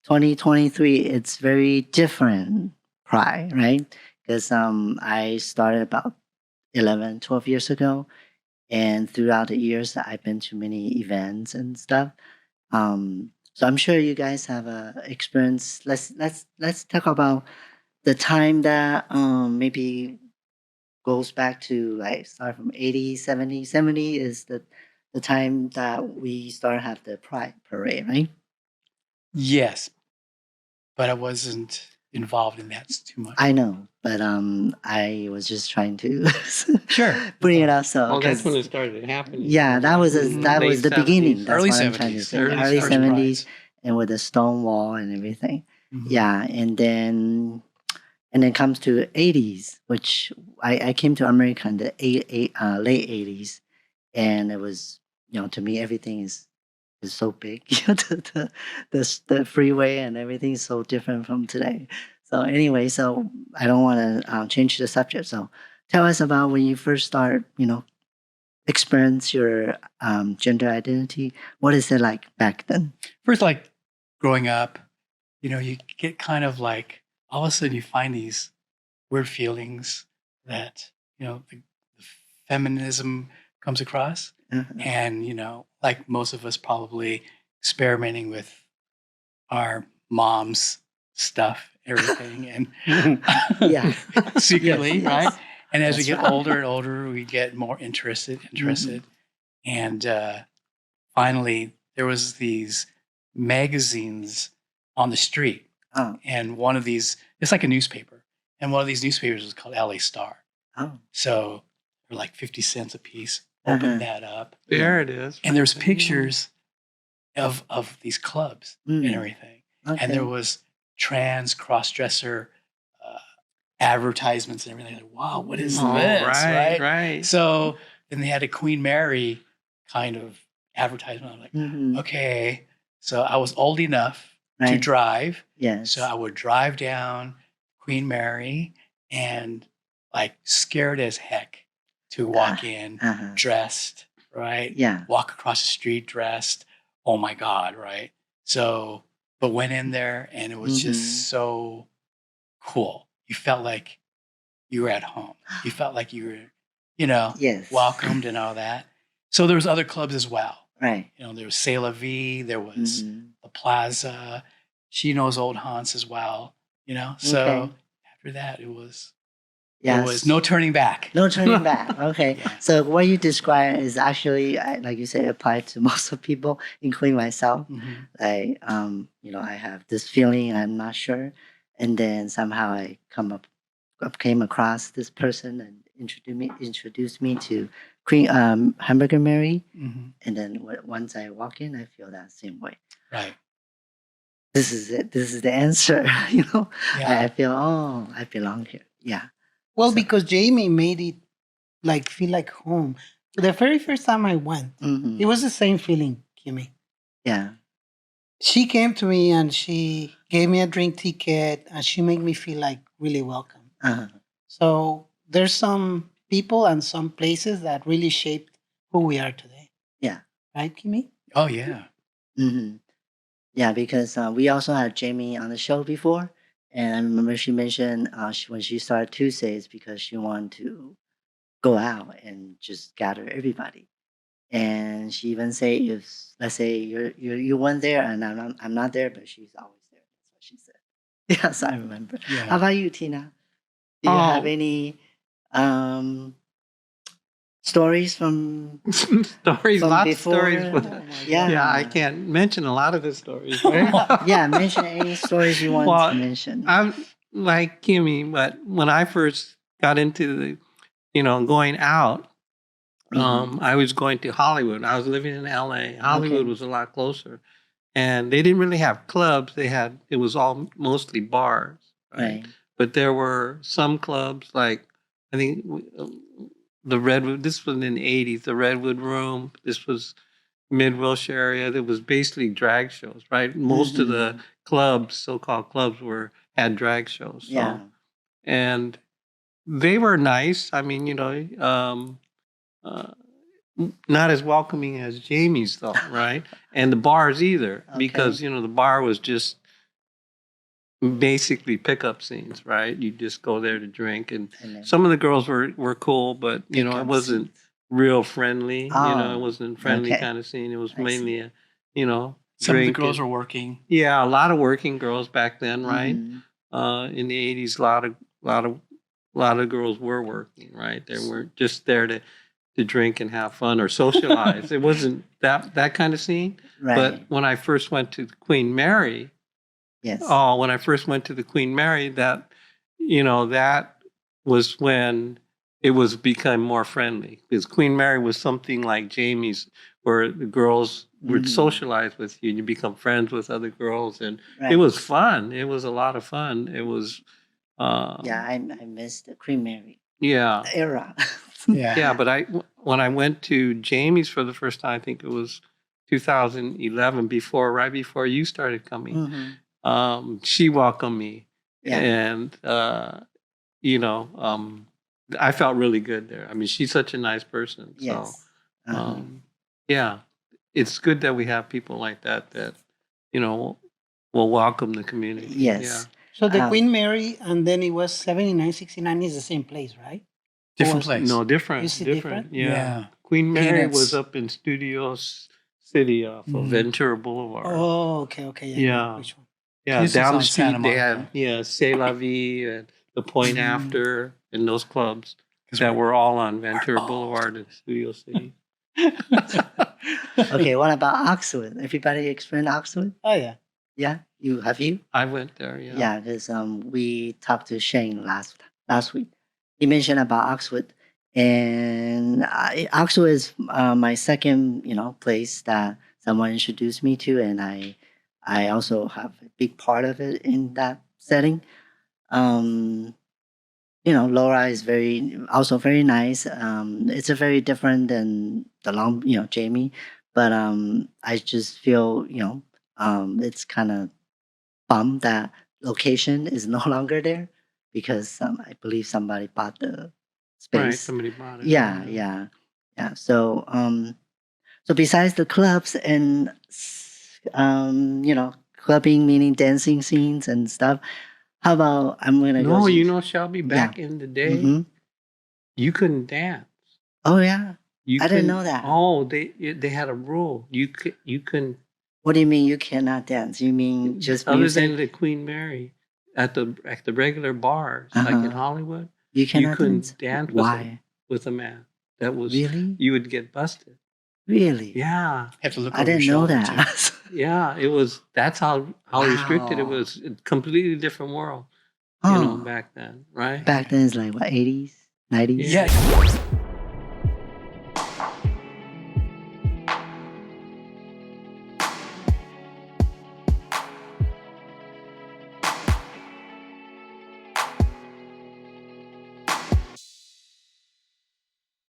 2023, it's very different Pride, right? Because I started about 11, 12 years ago. And throughout the years, I've been to many events and stuff. So I'm sure you guys have a experience. Let's talk about the time that maybe goes back to like start from 80, 70. 70 is the time that we start have the Pride Parade, right? Yes, but I wasn't involved in that too much. I know, but I was just trying to Sure. bring it up. So, Well, that's 'cause- when it started happening. yeah, that was that was Late the beginning. 70s. That's Early what I'm trying to 70s. say. Early Early First 70s, Prides. and with the Stonewall and everything. Mhm. Yeah, and then comes to 80s, which I came to America in the late 80s, and it was, to me everything is so big. The freeway and everything is so different from today. So anyway, so I don't want to change the subject. So tell us about when you first start, experience your gender identity. What is it like back then? First, like growing up, you get kind of like all of a sudden you find these weird feelings that, the feminism comes across. Uh-huh. And, like most of us probably experimenting with our mom's stuff, everything, and Yeah. secretly, Yes. right? And as we That's get right. older and older, we get more interested. And finally, there was these magazines on the street. Oh. And one of these, it's like a newspaper. And one of these newspapers was called LA Star. Oh. So they're like 50 cents a piece. Open Uh-huh. that up. There it is. And there's pictures of these clubs and Mm. everything. Okay. And there was trans cross-dresser advertisements and everything. Like, wow, what is Oh, this? right. So then they had a Queen Mary kind of advertisement. I'm like, Mhm. okay. So I was old enough to Right. drive. Yes. So I would drive down Queen Mary and like scared as heck to walk in Uh-huh. dressed, right? Yeah. Walk across the street dressed. Oh my God, right? So, but went in there and it was Mhm. just so cool. You felt like you were at home. You felt like you were, Yes. welcomed and all that. So there was other clubs as well. Right. There was C'est La Vie, there was Mhm. the Plaza, She Knows Old Haunts as well, So Okay. after that, it was Yes. no turning back. No turning back. Okay. Yeah. So what you describe is actually, like you say, applied to most of people, including myself. Mhm. Like, I have this feeling I'm not sure, and then somehow I came across this person and introduced me to Queen Hamburger Mary, Mhm. and then once I walk in, I feel that same way. Right. This is it. This is the answer. Yeah. I feel, I belong here. Yeah. Well, So- because Jamie made it like feel like home. The very first time I went, Mhm. it was the same feeling, Kimmy. Yeah. She came to me and she gave me a drink ticket and she made me feel like really welcome. Uh-huh. So there's some people and some places that really shaped who we are today. Yeah. Right, Kimmy? Oh yeah. Hmm. Yeah, because we also had Jamie on the show before, and I remember she mentioned when she started Tuesdays because she wanted to go out and just gather everybody. And she even say if let's say you went there and I'm not there, but she's always there. That's what she said. Yes, I remember. How Yeah. about you, Tina? Do you have Oh. any stories from Stories, from lots before? of stories. Yeah. Yeah, I can't mention a lot of the stories. Right? Yeah, mention any stories you want Well, to mention. I'm like Kimmy, but when I first got into going out, I was going to Hollywood. I was living in LA. Hollywood Okay. was a lot closer. And they didn't really have clubs. It was all mostly bars. Right. But there were some clubs like, I think the Redwood, this was in the 80s, the Redwood Room. This was Mid-Wilsh area. There was basically drag shows, right? Most of the clubs, so-called clubs, had drag shows. So, Yeah. and they were nice. I mean, not as welcoming as Jamie's though, right? And the bars either, because Okay. the bar was just basically pickup scenes, right? You just go there to drink, and And then some of the girls were cool, but you know, it pickup wasn't scenes. real friendly. You know, it Oh, wasn't friendly okay. kind of scene. It was I see. mainly a, you know, Some of the drink. girls and- were working. yeah, a lot of working girls back then, right? Mhm. In the '80s, a lot of girls were working, right? They weren't just there to drink and have fun or socialize. It wasn't that kind of scene. Right. But when I first went to the Queen Mary, Yes. when I first went to the Queen Mary, that was when it was become more friendly, because Queen Mary was something like Jamie's, where the girls would Mhm. socialize with you and you become friends with other girls, and Right. it was fun. It was a lot of fun. It was, Yeah, I missed the Queen Mary yeah. era. Yeah. Yeah, but when I went to Jamie's for the first time, I think it was 2011, right before you started coming. Mhm. She welcomed me, Yeah. and you know, I felt really good there. I mean, she's such a nice person. So, Yes. Uh-huh. yeah, it's good that we have people like that you know will welcome the community. Yes. So the Um, Queen Mary, and then it was 79, 69 is the same place, right? Different was- place. No, different. Is it different? Yeah. Yeah. Queen Mary was Peanuts. up in Studio City off of Mhm. Ventura Boulevard. Oh, okay. Yeah. Yeah. Which one? Yeah, This is down the on Santa street they Monica. had C'est La Vie and the Point Mhm. After and those clubs 'Cause that we're- were all on Ventura old. Boulevard in Studio City. Okay, what about Oxwood? Everybody experienced Oxwood? Oh, yeah. Yeah, have you? I went there. Yeah. Yeah, because we talked to Shane last week. He mentioned about Oxwood, and Oxwood is my second place that someone introduced me to, and I also have a big part of it in that setting. Laura is also very nice. It's a very different than Jamie, but I just feel it's kind of bummed that location is no longer there because I believe somebody bought the Right. space. Somebody bought it. Yeah. So besides the clubs and clubbing meaning dancing scenes and stuff, how about I'm gonna go? No, to- Shelby, back in the day, Mhm. you couldn't dance. Oh yeah. You I didn't couldn't- know that. Oh, they had a rule. You couldn't. What do you mean you cannot dance? You mean just other music? than the Queen Mary at the regular bars like in Uh-huh. Hollywood, You you cannot couldn't dance. dance Why? with a man. That was Really? you would get busted. Really? Yeah, Have to look I over your didn't know shoulder, too. that. yeah. It was that's how restricted it Wow. was. A completely different world, Oh, back then, right? back then it's like what 80s, 90s. Yeah.